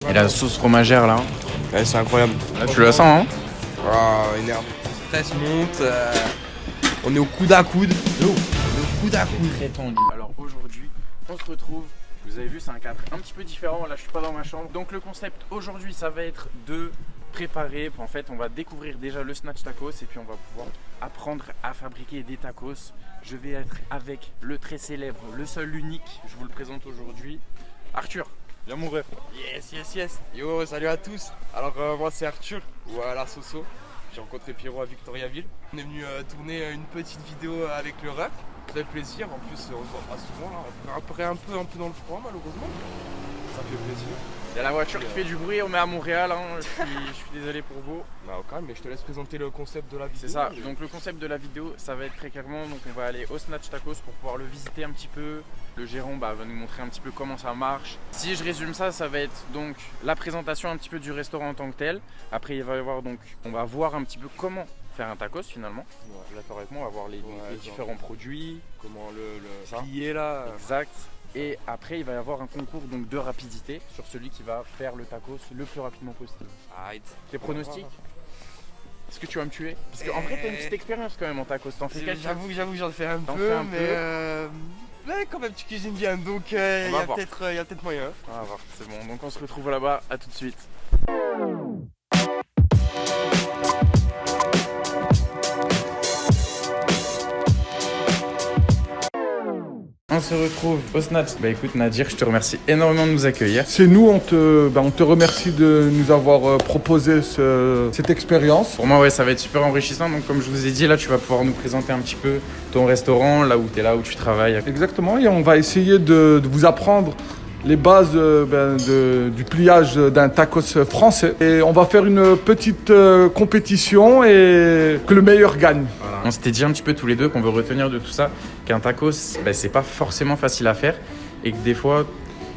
Et la sauce fromagère là, Ouais, c'est incroyable. là tu la sens hein. Ah, énerve. Le stress monte. On est au coude à coude. On est au coude à coude. Très tendu. Alors aujourd'hui, on se retrouve. Vous avez vu, c'est un cadre un petit peu différent. Là, je suis pas dans ma chambre. Donc le concept aujourd'hui, ça va être de préparer. En fait, on va découvrir déjà le snatch tacos et puis on va pouvoir apprendre à fabriquer des tacos. Je vais être avec le très célèbre, le seul, l'unique. Je vous le présente aujourd'hui, Arthur. Viens mon ref. Yes. Yo, salut à tous. Alors, moi, c'est Arthur, ou à la Soso. J'ai rencontré Pierrot à Victoriaville. On est venu tourner une petite vidéo avec le ref. Très plaisir. En plus, on se voit pas souvent là. Après, un peu dans le froid, malheureusement. Ça fait plaisir. Il y a la voiture qui fait du bruit, on est à Montréal, hein. je suis désolé pour vous. Non, quand même, mais je te laisse présenter le concept de la vidéo. C'est ça, donc le concept de la vidéo, ça va être très clairement, donc on va aller au Snatch Tacos pour pouvoir le visiter un petit peu. Le gérant va nous montrer un petit peu comment ça marche. Si je résume ça, ça va être donc la présentation un petit peu du restaurant en tant que tel. Après il va y avoir donc, on va voir un petit peu comment faire un tacos finalement. Ouais. D'accord avec moi, on va voir les différents produits. Comment ça. plier là. Exact. Et après il va y avoir un concours donc de rapidité sur celui qui va faire le tacos le plus rapidement possible. Arrête. Tes pronostics? Est-ce que tu vas me tuer? Parce qu'en vrai t'as une petite expérience quand même en tacos, t'en fais quelques. J'avoue que j'en fais un T'en peu, fais un mais quand même tu cuisines bien, donc il y a peut-être moyen. On va voir, c'est bon, donc on se retrouve là-bas, à tout de suite. On se retrouve au Snatch. Bah écoute Nadir, je te remercie énormément de nous accueillir. C'est nous, on te remercie de nous avoir proposé cette expérience. Pour moi ouais, ça va être super enrichissant, donc comme je vous ai dit là, tu vas pouvoir nous présenter un petit peu ton restaurant, là où tu es là, où tu travailles. Exactement, et on va essayer de vous apprendre les bases du pliage d'un tacos français. Et on va faire une petite compétition et que le meilleur gagne. Voilà. On s'était dit un petit peu tous les deux qu'on veut retenir de tout ça qu'un tacos, c'est pas forcément facile à faire et que des fois,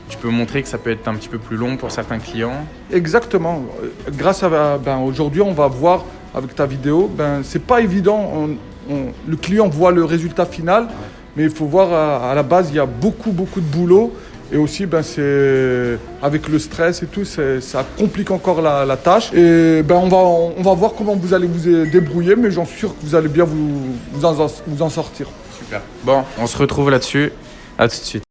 tu peux montrer que ça peut être un petit peu plus long pour certains clients. Exactement. Grâce à aujourd'hui, on va voir avec ta vidéo, c'est pas évident. Le client voit le résultat final, mais il faut voir à la base, il y a beaucoup de boulot. Et aussi, c'est avec le stress et tout, ça complique encore la tâche. Et on va voir comment vous allez vous débrouiller, mais j'en suis sûr que vous allez bien vous en sortir. Super. Bon, on se retrouve là-dessus. À tout de suite.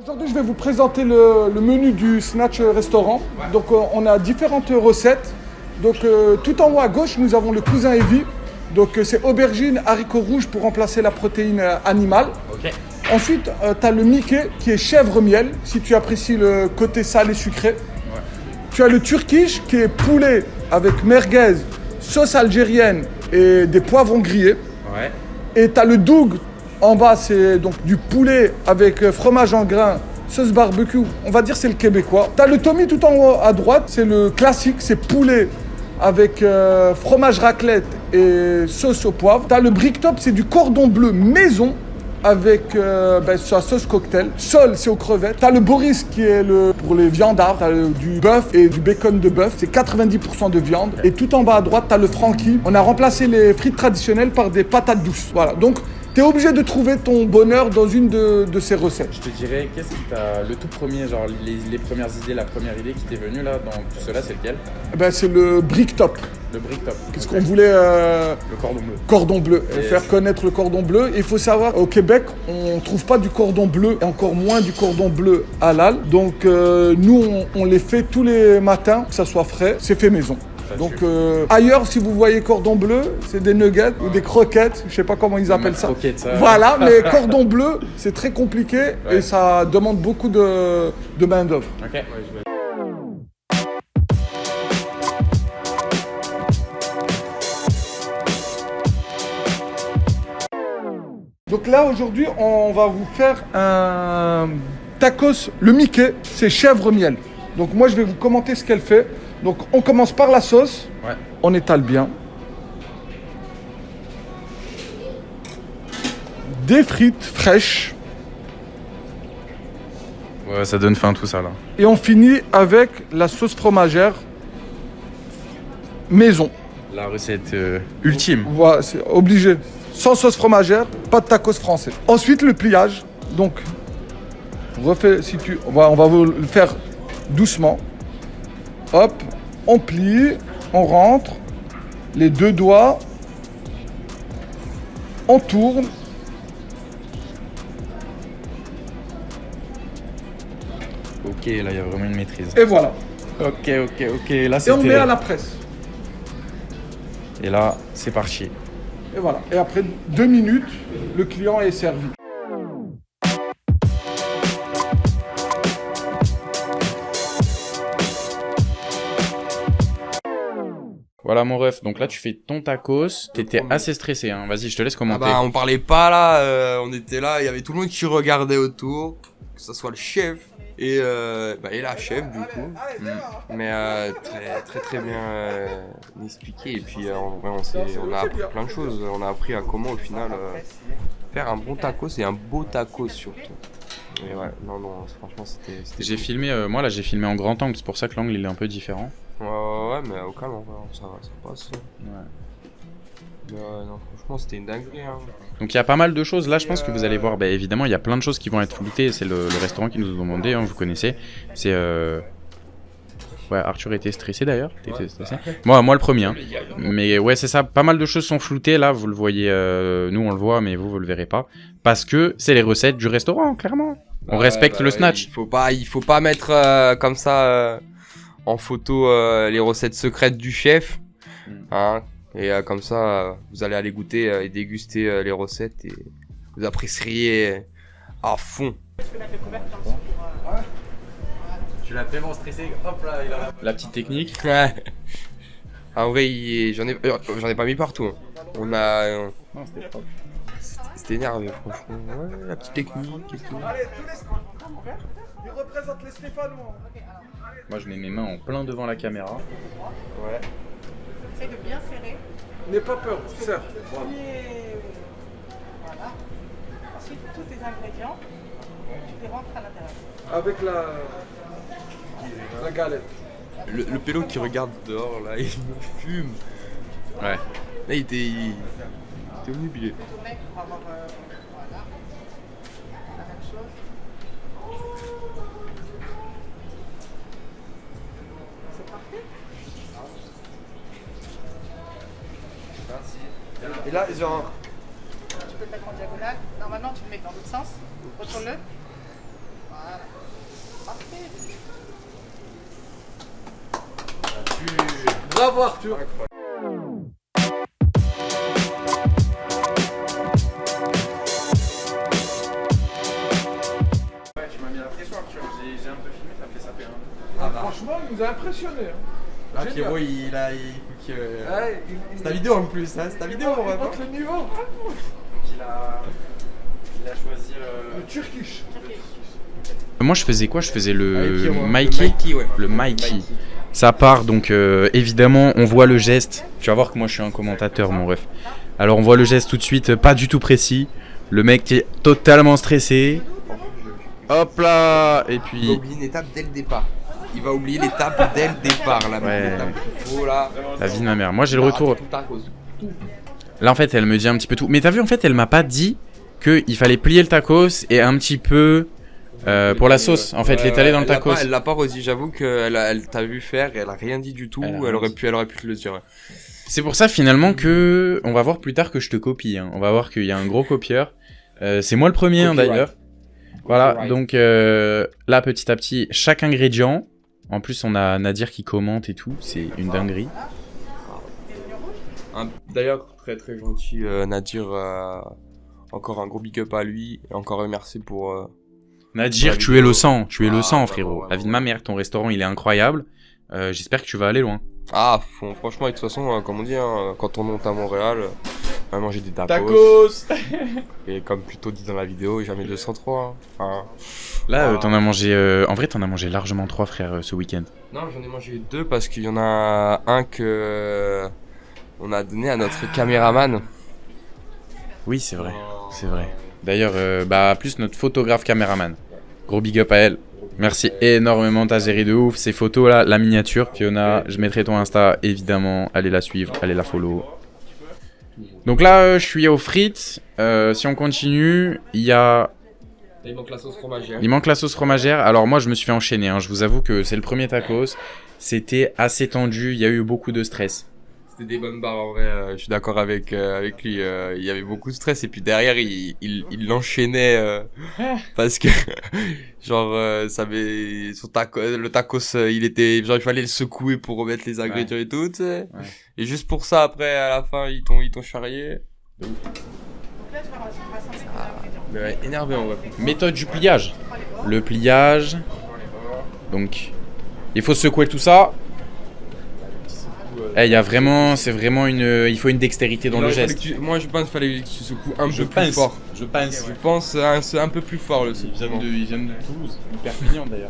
Aujourd'hui, je vais vous présenter le menu du Snatch Restaurant. Donc, on a différentes recettes. Donc, tout en haut à gauche, nous avons le cousin Evie. Donc c'est aubergine, haricots rouges pour remplacer la protéine animale. Okay. Ensuite, tu as le Mickey qui est chèvre-miel, si tu apprécies le côté salé sucré. Ouais. Tu as le Turkish qui est poulet avec merguez, sauce algérienne et des poivrons grillés. Ouais. Et tu as le Doug en bas, c'est donc du poulet avec fromage en grains, sauce barbecue. On va dire c'est le québécois. Tu as le Tommy tout en haut à droite, c'est le classique, c'est poulet avec fromage raclette et sauce au poivre. T'as le Bricktop, c'est du cordon bleu maison avec sa sauce cocktail. Sol, c'est aux crevettes. T'as le Boris qui est pour les viandards. T'as du bœuf et du bacon de bœuf. C'est 90% de viande. Et tout en bas à droite, t'as le Frankie. On a remplacé les frites traditionnelles par des patates douces. Voilà, donc t'es obligé de trouver ton bonheur dans une de ces recettes. Je te dirais, qu'est-ce qui t'a le tout premier, genre les premières idées, la première idée qui t'est venue là dans tout cela, c'est lequel? C'est le Bricktop. Le Bricktop. Parce qu'on voulait le cordon bleu. Cordon bleu, faire connaître le cordon bleu. Il faut savoir, au Québec, on ne trouve pas du cordon bleu et encore moins du cordon bleu halal. Donc nous, on les fait tous les matins, que ça soit frais. C'est fait maison. Donc ailleurs, si vous voyez cordon bleu, c'est des nuggets ou des croquettes, je sais pas comment ils appellent ça. Ça. Voilà, mais cordon bleu, c'est très compliqué et ça demande beaucoup de main d'œuvre. Ok. Donc là, aujourd'hui, on va vous faire un tacos, le Mickey, c'est chèvre-miel. Donc moi, je vais vous commenter ce qu'elle fait. Donc on commence par la sauce, on étale bien. Des frites fraîches. Ouais, ça donne faim tout ça là. Et on finit avec la sauce fromagère maison. La recette ultime. Voilà, c'est obligé. Sans sauce fromagère, pas de tacos français. Ensuite, le pliage. Donc, refais, si tu, on va vous le faire doucement. Hop, on plie, on rentre, les deux doigts, on tourne. Ok, là il y a vraiment une maîtrise. Et voilà. Ok. Là Et on met à la presse. Et là, c'est parti. Et voilà. Et après 2 minutes, le client est servi. Voilà mon ref, donc là tu fais ton tacos, t'étais assez stressé, hein. Vas-y, je te laisse commenter. On parlait pas là, on était là, il y avait tout le monde qui regardait autour, que ce soit le chef et la chef du coup. Mais très bien expliqué, et puis en vrai on a appris plein de choses, on a appris à comment au final faire un bon tacos et un beau tacos surtout. Et ouais, non, franchement c'était J'ai filmé, moi là j'ai filmé en grand angle, c'est pour ça que l'angle il est un peu différent. Ouais, mais au calme, ça passe. Ouais. Non, franchement, c'était une dinguerie. Hein. Donc il y a pas mal de choses, là je pense que vous allez voir, évidemment il y a plein de choses qui vont être floutées, c'est le restaurant qui nous a demandé, hein, vous connaissez. C'est... Ouais, Arthur était stressé d'ailleurs, t'étais stressé. Moi le premier, hein. Mais ouais c'est ça, pas mal de choses sont floutées, là vous le voyez, nous on le voit mais vous le verrez pas. Parce que c'est les recettes du restaurant, clairement. On respecte le snatch. Il faut pas mettre comme ça en photo les recettes secrètes du chef. Hein. Et comme ça, vous allez aller goûter et déguster les recettes et vous apprécieriez à fond. Tu l'as tellement stressé, hop là, il a la petite technique. Ouais. En vrai, j'en ai pas mis partout. Hein. Non, c'était propre. C'était énervé, franchement. Ouais, la petite technique et tout. Allez, tous les... Il représente les Stéphanois. Moi je mets mes mains en plein devant la caméra. Ouais. Essaye de bien serrer. N'aie pas peur, serre. Voilà. Ensuite, tous tes ingrédients, tu les rentres à l'intérieur. Avec la galette. Le pélo qui regarde dehors, là, il me fume. Ouais. Là, il était omnubilé. Tourner pour avoir voilà. La même chose. C'est parfait. Et là, genre... Tu peux le mettre en diagonale. Normalement, tu le mets dans l'autre sens. Retourne-le. Voilà. Parfait. Bravo Arthur. Ouais, tu m'as mis la pression Arthur, j'ai un peu filmé, t'as fait saper. Franchement, il nous a impressionné. Hein. Ah, Pierrot, il faut que... C'est ta vidéo en plus, hein, c'est ta vidéo, on va voir. Le niveau. Donc il a choisi Le Turkish. Moi je faisais quoi? Je faisais le Pierrot, Mikey. Le Mikey, ouais. Le Mikey. Ça part donc évidemment on voit le geste. Tu vas voir que moi je suis un commentateur mon ref. Alors on voit le geste tout de suite, pas du tout précis. Le mec qui est totalement stressé. Hop là. Et Il va puis... oublier une étape dès le départ. Il va oublier l'étape dès le départ, là. Ouais. L'étape qu'il faut, là. La vie de ma mère. Moi j'ai le retour. Tout à cause. Là en fait elle me dit un petit peu tout. Mais t'as vu en fait elle m'a pas dit qu'il fallait plier le tacos et un petit peu... pour la sauce, en fait, l'étaler dans le tacos. Elle l'a pas redit, j'avoue qu'elle t'a vu faire et elle a rien dit du tout. Elle aurait pu te le dire. Ouais. C'est pour ça finalement que on va voir plus tard que je te copie. Hein. On va voir qu'il y a un gros copieur. C'est moi le premier hein, d'ailleurs. Voilà, donc là petit à petit, chaque ingrédient. En plus on a Nadir qui commente et tout, c'est une dinguerie. D'ailleurs, très très gentil Nadir. Encore un gros big up à lui. Et encore merci pour... Nadir, tu es le sang, frérot. La vie de ma mère, ton restaurant il est incroyable. J'espère que tu vas aller loin. Ah, franchement, de toute façon, comme on dit, hein, quand on monte à Montréal, on va manger des tacos. Tacos. Et comme plutôt dit dans la vidéo, jamais 203. Hein. Là, Voilà. t'en as mangé... en vrai, t'en as mangé largement 3, frère, ce week-end. Non, j'en ai mangé 2 parce qu'il y en a un que on a donné à notre caméraman. Oui, c'est vrai. C'est vrai. D'ailleurs, plus notre photographe caméraman. Gros big up à elle. Merci énormément, t'as géré de ouf. Ces photos là, la miniature. Fiona, je mettrai ton Insta, évidemment. Allez la suivre, allez la follow. Donc là, je suis aux frites. Si on continue, il y a Il manque la sauce fromagère. Il manque la sauce fromagère. Alors moi, je me suis fait enchaîner. Hein. Je vous avoue que c'est le premier tacos. C'était assez tendu. Il y a eu beaucoup de stress. C'était des bonnes barres en vrai. Je suis d'accord avec lui. Il y avait beaucoup de stress et puis derrière, il l'enchaînait parce que genre ça avait le tacos, il était genre il fallait le secouer pour remettre les ingrédients et tout. Tu sais. Ouais. Et juste pour ça, après à la fin, ils t'ont charrié. Donc là, tu vas rassembler tes ingrédients. Mais ouais, énervé en vrai. Méthode du pliage. Le pliage. Donc, il faut secouer tout ça. Il y a vraiment, c'est vraiment il faut une dextérité dans le geste. Moi je pense qu'il fallait que tu secoues un peu plus fort. Je pense un peu plus fort le secouement. Ils viennent de Toulouse, de Perpignan d'ailleurs.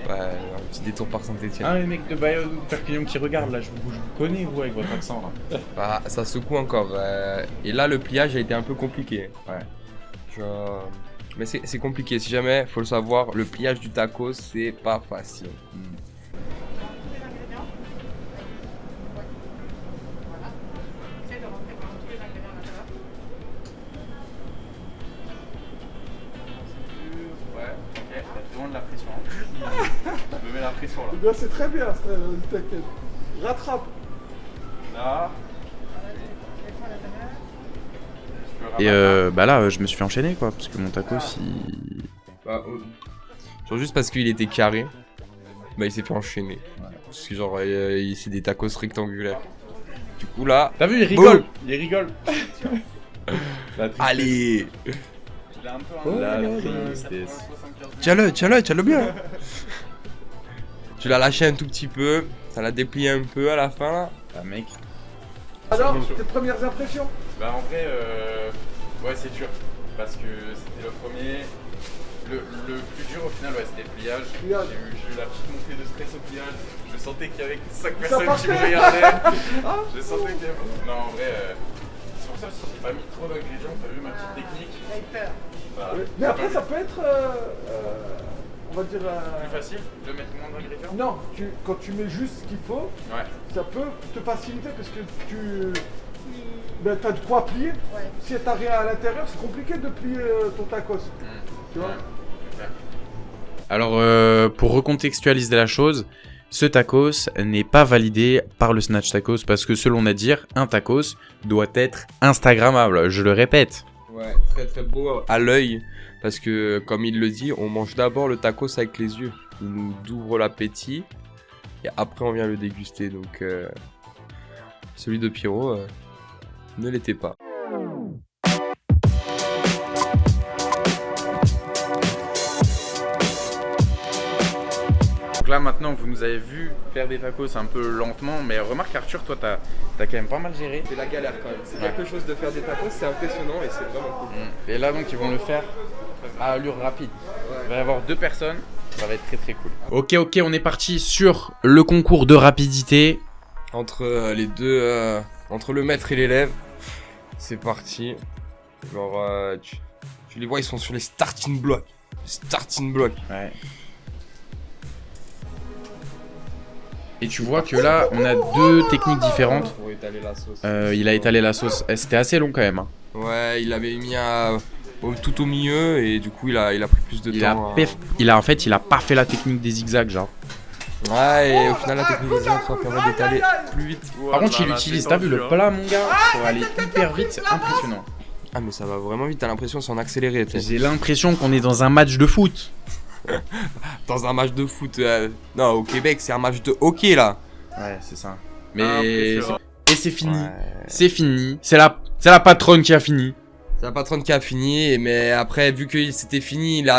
Ouais, un petit détour par Saint-Etienne. Ah les mecs de Bayonne ou de Perpignan qui regardent là, je vous connais vous avec votre accent là. Bah, ça secoue encore. Et là le pliage a été un peu compliqué. Ouais. Mais c'est compliqué, si jamais, faut le savoir, le pliage du tacos c'est pas facile. La pression. Je me mets la pression là. Eh bien, c'est très bien, t'inquiète. Rattrape. Là. Et bah là, je me suis fait enchaîner quoi, parce que mon tacos il. Genre juste parce qu'il était carré, bah il s'est fait enchaîner. Ouais. Parce que genre, c'est des tacos rectangulaires. Du coup là. T'as vu, il rigole. Il rigole. Allez. La tiens-le bien. Tu l'as lâché un tout petit peu, ça l'a déplié un peu à la fin là. Ah mec. Alors, tes premières impressions? Bah en vrai, ouais c'est dur, parce que c'était le premier. Le plus dur au final, ouais, c'était le pliage. J'ai eu la petite montée de stress au pliage. Je sentais qu'il y avait 5 personnes qui me regardaient. Je sentais qu'il y avait... Non en vrai... C'est pour ça aussi que j'ai pas mis trop d'ingrédients, t'as vu ma petite technique. J'ai peur. Voilà. Oui. Mais après ça peut être, on va dire... Plus facile de mettre moins d'ingrédients? Non, quand tu mets juste ce qu'il faut, ouais. Ça peut te faciliter parce que ben, t'as de quoi plier. Ouais. Si t'as rien à l'intérieur, c'est compliqué de plier ton tacos. Tu vois? Ouais. Alors, pour recontextualiser la chose, ce tacos n'est pas validé par le Snatch Tacos parce que selon Nadir, un tacos doit être instagrammable, je le répète. Ouais, très très beau à l'œil parce que comme il le dit, on mange d'abord le tacos avec les yeux. Il nous ouvre l'appétit et après on vient le déguster. Donc celui de Pierrot ne l'était pas. Donc là maintenant vous nous avez vu faire des tacos un peu lentement, mais remarque Arthur, toi t'as quand même pas mal géré. C'est la galère quand même, c'est quelque chose de faire des tacos, c'est impressionnant et c'est vraiment cool. Et là donc ils vont le faire à allure rapide. Ouais. Il va y avoir 2 personnes, ça va être très très cool. Ok, on est parti sur le concours de rapidité. Entre les deux, entre le maître et l'élève, c'est parti. Genre tu les vois, ils sont sur les starting blocks. Ouais. Et tu vois que là, on a 2 techniques différentes. Pour étaler la sauce. Il a étalé la sauce. C'était assez long quand même. Hein. Ouais, il avait mis tout au milieu et du coup, il a pris plus de temps. Il a pas fait la technique des zigzags, genre. Ouais, et au final, la technique des zigzags, ça permet d'étaler plus vite. Par contre, il utilise, t'as vu le plat, mon gars, pour aller hyper vite, c'est impressionnant. Ah, mais ça va vraiment vite, t'as l'impression c'est en accéléré. J'ai l'impression qu'on est dans un match de foot. Dans un match de foot, non, au Québec c'est un match de hockey là. Ouais, c'est ça. Mais c'est fini. Ouais. C'est fini. C'est la patronne qui a fini. C'est la patronne qui a fini, mais après vu que c'était fini, il a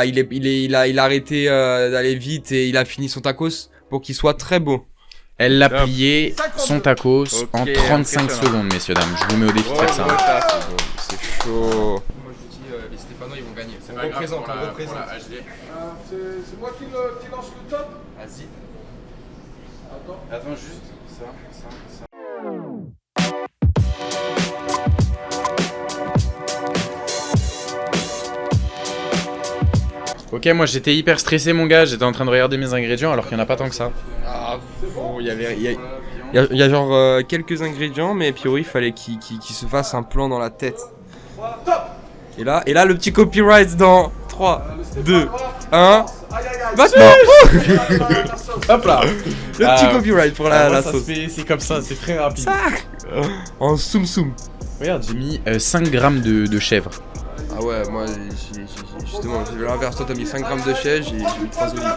arrêté d'aller vite et il a fini son tacos pour qu'il soit très beau. Elle l'a plié son tacos en 35 secondes, messieurs dames. Je vous mets au défi de faire ça. C'est chaud. Les Stéphanois ils vont gagner. On représente. C'est moi qui lance le top. Vas-y. Attends juste ça. Ok, moi j'étais hyper stressé mon gars, j'étais en train de regarder mes ingrédients alors qu'il n'y en a pas tant que ça. Ah bon, il y a genre quelques ingrédients, mais Pierrot il fallait qu'il se fasse un plan dans la tête. Et là le petit copyright dans 3, 2, 1. Maintenant. Hop là. Le petit copyright pour la sauce. C'est comme ça, c'est très rapide. En soum soum. Regarde, j'ai mis 5 grammes de chèvre. Ah ouais, moi justement, j'ai l'inverse. Toi t'as mis 5 grammes de chèvre, j'ai mis 3 olives.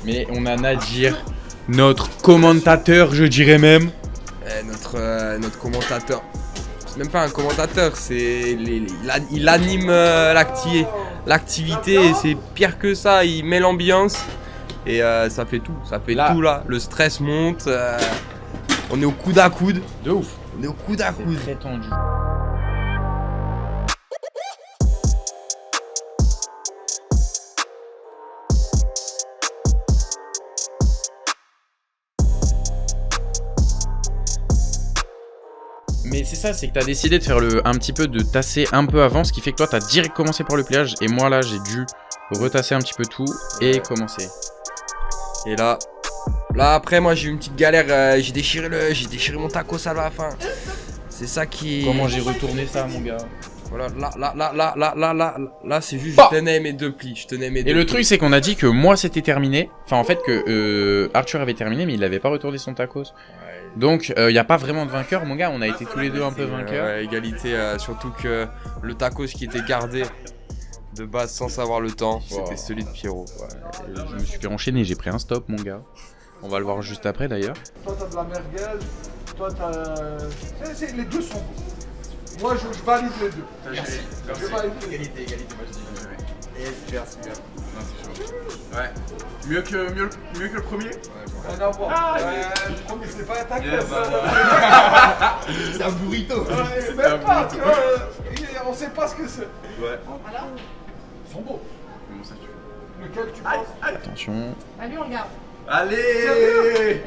Mais on a Nadir, notre commentateur, je dirais même. Notre commentateur. C'est même pas un commentateur, c'est il anime l'activité et c'est pire que ça, il met l'ambiance et ça fait tout, tout là. Le stress monte, on est au coude à coude. De ouf. On est au coude à coude. Très tendu. Mais c'est ça, c'est que t'as décidé de faire un petit peu de tasser un peu avant, ce qui fait que toi t'as direct commencé par le pliage et moi là j'ai dû retasser un petit peu tout et commencer. Et là après moi j'ai eu une petite galère, j'ai déchiré mon tacos à la fin. C'est ça qui. Comment j'ai retourné ça mon gars? Voilà, là c'est juste, Bah je tenais mes deux plis, Et le truc c'est qu'on a dit que moi c'était terminé, enfin en fait que Arthur avait terminé mais il avait pas retourné son tacos. Donc y a pas vraiment de vainqueur mon gars, on a été tous les deux un peu vainqueurs. Ouais, égalité, surtout que le tacos qui était gardé de base sans savoir le temps, c'était celui de Pierrot. Ouais, je me suis fait enchaîner, j'ai pris un stop mon gars. On va le voir juste après d'ailleurs. Toi t'as de la merguez, toi t'as... Les deux sont bons. Moi je valide les deux. Merci. Je valide les deux. Égalité, moi je dis. Et super. Non, c'est chaud. Ouais. Mieux que le premier. Rien à voir. Le premier c'est pas un tacos. C'est un burrito. C'est même pas, tu vois, on sait pas ce que c'est. Ouais. Voilà. Ils sont beaux. Comment ça tu fais? Lequel tu penses? Attention. Ah, lui, on regarde. Allez. Ah,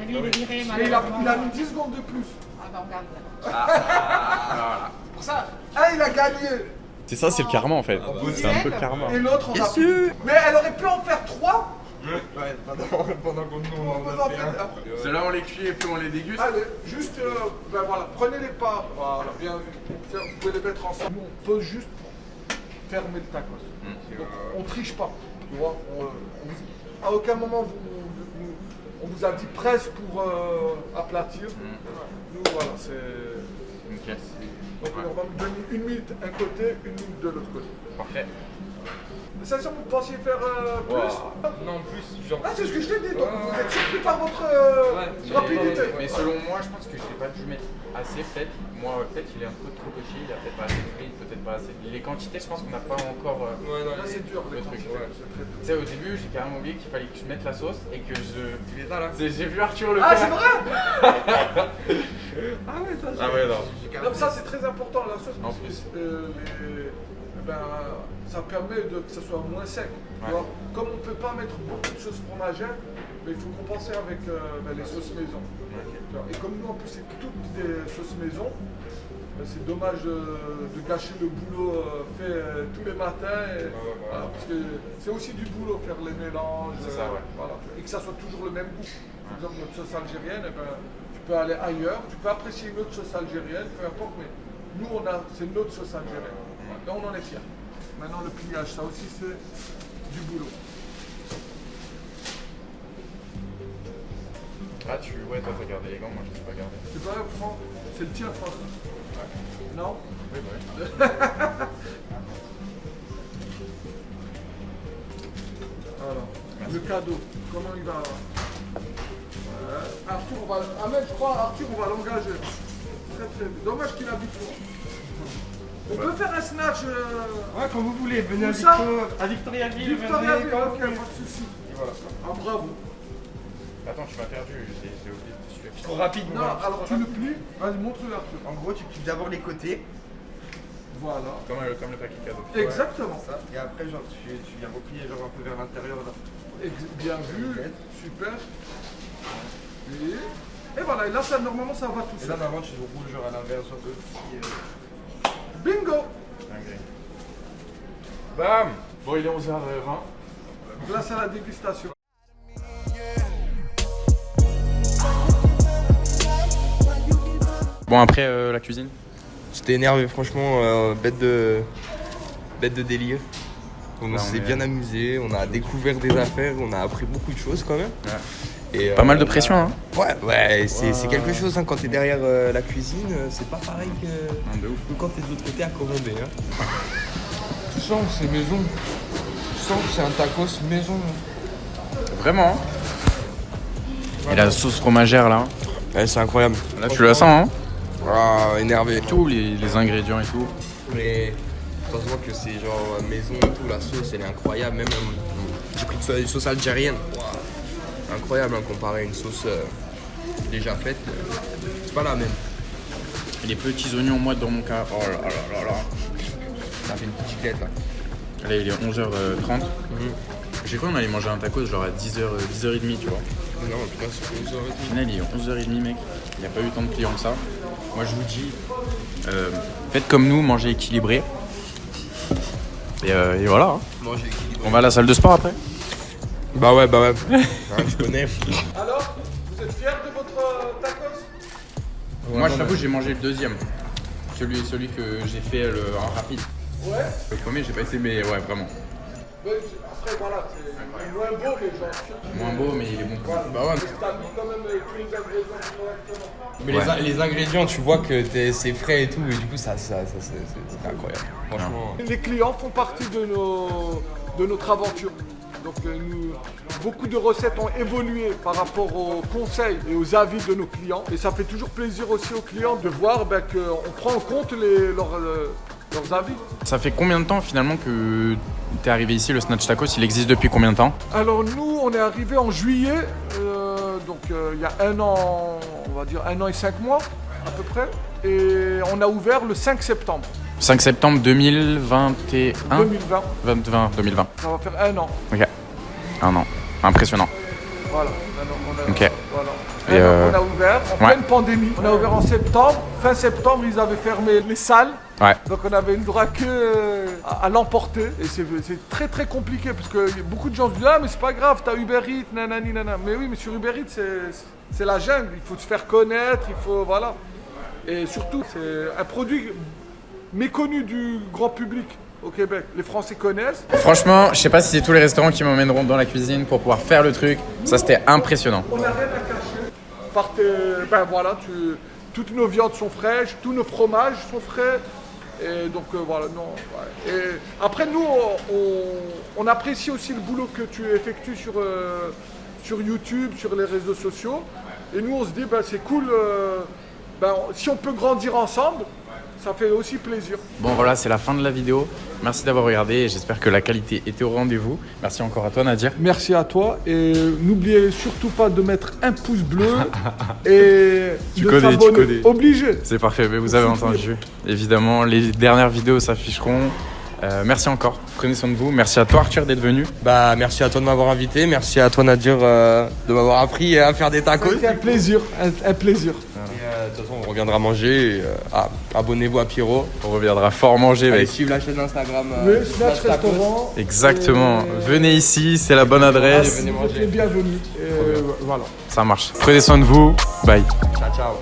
lui, il est viré, Mais malheureusement. il a mis 10 secondes de plus. Ah, bah, on regarde. Voilà. Pour ça, il a gagné. C'est ça, c'est le karma en fait. C'est un peu le karma. Et l'autre, on a... Mais elle aurait pu en faire 3. Ouais, pendant qu'on nous On en fait un. Ceux-là on les cuit et puis on les déguste. Allez, juste, ben voilà, prenez les parts. Voilà, bien vu. Tiens, vous pouvez les mettre ensemble. Nous, on pose juste pour fermer le tacos. Donc, on triche pas. Tu vois, à aucun moment on vous a dit presse pour aplatir. Nous, voilà, c'est. Ok. Donc, on va nous donner une minute d'un côté, une minute de l'autre côté. Parfait. C'est ça, vous pensiez faire plus? Non, plus, genre. Ah, c'est ce que je t'ai dit, donc vous êtes surpris par votre rapidité. Mais selon moi, je pense que je n'ai pas dû mettre assez, peut-être. Moi, peut-être qu'il est un peu trop coché, il a peut-être pas assez de frites, peut-être pas assez. Les quantités, je pense qu'on n'a pas encore. Ouais, non, Là, c'est dur, le truc. c'est très dur. Tu sais, au début, j'ai carrément oublié qu'il fallait que je mette la sauce et que je. Tu es là, là. J'ai vu Arthur le Ah, faire. c'est vrai? Ah ouais, toi, Ah ouais, non. Non, ça c'est très important la sauce. En parce plus. que, ça permet que ça soit moins sec. Tu vois. Comme on ne peut pas mettre beaucoup de sauce fromagère, mais il faut compenser avec les sauces maison. Tu vois. Et comme nous en plus c'est toutes des sauces maison, c'est dommage de gâcher le boulot fait tous les matins. Voilà, parce que c'est aussi du boulot faire les mélanges. C'est ça, ouais. Voilà. Et que ça soit toujours le même goût. Par exemple notre sauce algérienne, tu peux aller ailleurs, tu peux apprécier une autre sauce algérienne, peu importe, mais nous c'est notre sauce algérienne. Et on en est fiers. Maintenant le pliage, ça aussi c'est du boulot. Ah, ouais, toi t'as gardé les gants, moi je les ai pas gardés. C'est pas grave, Franck, c'est le tien, Franck. Non? Oui, ouais. Alors, le cadeau, comment il va? Arthur, Ahmed, je crois, Arthur, on va l'engager. Très très bien. Dommage qu'il habite loin. On peut faire un snatch. Ouais, quand vous voulez, venez Où ça? à Victoriaville. Victoriaville, ok, pas de soucis. Voilà. Ah, bravo. Attends, tu m'as perdu, j'ai oublié de te suivre. Trop rapide, Non, alors tu le plies. Vas-y, montre-le, Arthur. En gros, tu plies d'abord les côtés. Voilà. Comme le paquet cadeau. Exactement. Ça. Et après, genre, tu viens replier genre un peu vers l'intérieur là. Bien vu, super. Et voilà, et là, ça, normalement, ça va tout Et seul. là, normalement, tu le roules genre à l'inverse, genre de petit. Bingo! Bam! Bon, il est 11h20. Place à la dégustation. Bon, après la cuisine. J'étais énervé, franchement, bête de bête de délire. On Là, on s'est est- bien amusé, on a découvert des affaires, on a appris beaucoup de choses quand même. Ouais. Et, Pas mal de pression, hein. Ouais, c'est quelque chose hein, quand t'es derrière la cuisine, c'est pas pareil que De ouf. quand t'es de l'autre côté à commander. Hein. Tu sens que c'est maison. Tu sens que c'est un tacos maison. Vraiment. Et la sauce fromagère là, Ouais, c'est incroyable. là tu la sens, hein. Ah, énervé. Tous les ingrédients et tout. Mais heureusement que c'est genre maison et tout, la sauce elle est incroyable. Même j'ai pris une sauce algérienne. Wow. Incroyable hein, comparé à une sauce déjà faite. C'est pas la même. Et les petits oignons moites dans mon cas. Oh là là là là. Ça fait une petite chiclette là. Là il est 11h30. J'ai cru qu'on allait manger un tacos genre à 10h30 tu vois. Non, putain, c'est une Au final il est 11h30 mec. Il n'y a pas eu tant de clients que ça. Moi je vous dis, faites comme nous, mangez équilibré. Et voilà. Hein. Manger équilibré. On va à la salle de sport après. Bah ouais. Ouais, je connais. Alors, vous êtes fiers de votre tacos? Moi je t'avoue j'ai mangé le deuxième. Celui que j'ai fait en rapide. Ouais. Le premier j'ai pas essayé mais ouais vraiment. Après, voilà, c'est moins beau, mais genre. Moins beau mais il est bon. Bah ouais. T'as mis quand même tous les ingrédients correctement. Mais les ingrédients, tu vois que c'est frais et tout, et du coup, c'est incroyable. Franchement. Les clients font partie de notre aventure. Donc beaucoup de recettes ont évolué par rapport aux conseils et aux avis de nos clients. Et ça fait toujours plaisir aussi aux clients de voir qu'on prend en compte leurs avis. Ça fait combien de temps finalement que t'es arrivé ici, le Snatch Tacos? Il existe depuis combien de temps? Alors nous, on est arrivé en juillet, donc il y a un an, on va dire 1 an et 5 mois à peu près. Et on a ouvert le 5 septembre 5 septembre 2021 2020. 2020. Ça va faire 1 an. Ok. Un an. Impressionnant. Voilà. Un an, Ok. Voilà. Et On a ouvert en ouais. pleine pandémie. On a ouvert en septembre. Fin septembre, ils avaient fermé les salles. Ouais. Donc on avait eu le droit que à l'emporter. Et c'est très très compliqué parce que beaucoup de gens se disent ah mais c'est pas grave, t'as Uber Eats, nanani nanana. Mais oui, mais sur Uber Eats c'est la jungle. Il faut se faire connaître, il faut voilà. Et surtout c'est un produit méconnu du grand public au Québec. Les Français connaissent. Franchement, je sais pas si c'est tous les restaurants qui m'emmèneront dans la cuisine pour pouvoir faire le truc. Ça c'était impressionnant. On n'a rien à cacher. Ben voilà, toutes nos viandes sont fraîches, tous nos fromages sont frais. Et donc voilà, non. Ouais. Et après, nous, on apprécie aussi le boulot que tu effectues sur YouTube, sur les réseaux sociaux. Et nous, on se dit, ben, c'est cool, si on peut grandir ensemble, ça fait aussi plaisir. Bon voilà, c'est la fin de la vidéo. Merci d'avoir regardé et j'espère que la qualité était au rendez-vous. Merci encore à toi Nadir. Merci à toi et n'oubliez surtout pas de mettre un pouce bleu et Tu de connais, tu s'abonner. connais. Obligé. C'est parfait, mais vous avez entendu. Évidemment, les dernières vidéos s'afficheront. Merci encore, prenez soin de vous. Merci à toi Arthur d'être venu. Bah, merci à toi de m'avoir invité, merci à toi Nadir de m'avoir appris à faire des tacos. C'était un plaisir, un plaisir. Et, de toute façon, on reviendra manger. Et, abonnez-vous à Pierrot. On reviendra fort manger Allez mec. suivre la chaîne Instagram. Le Snatch Restaurant. Exactement. Et- Venez ici, c'est la bonne adresse. venez Vous êtes les bienvenus. Et voilà. Ça marche. Prenez soin de vous. Bye. Ciao, ciao.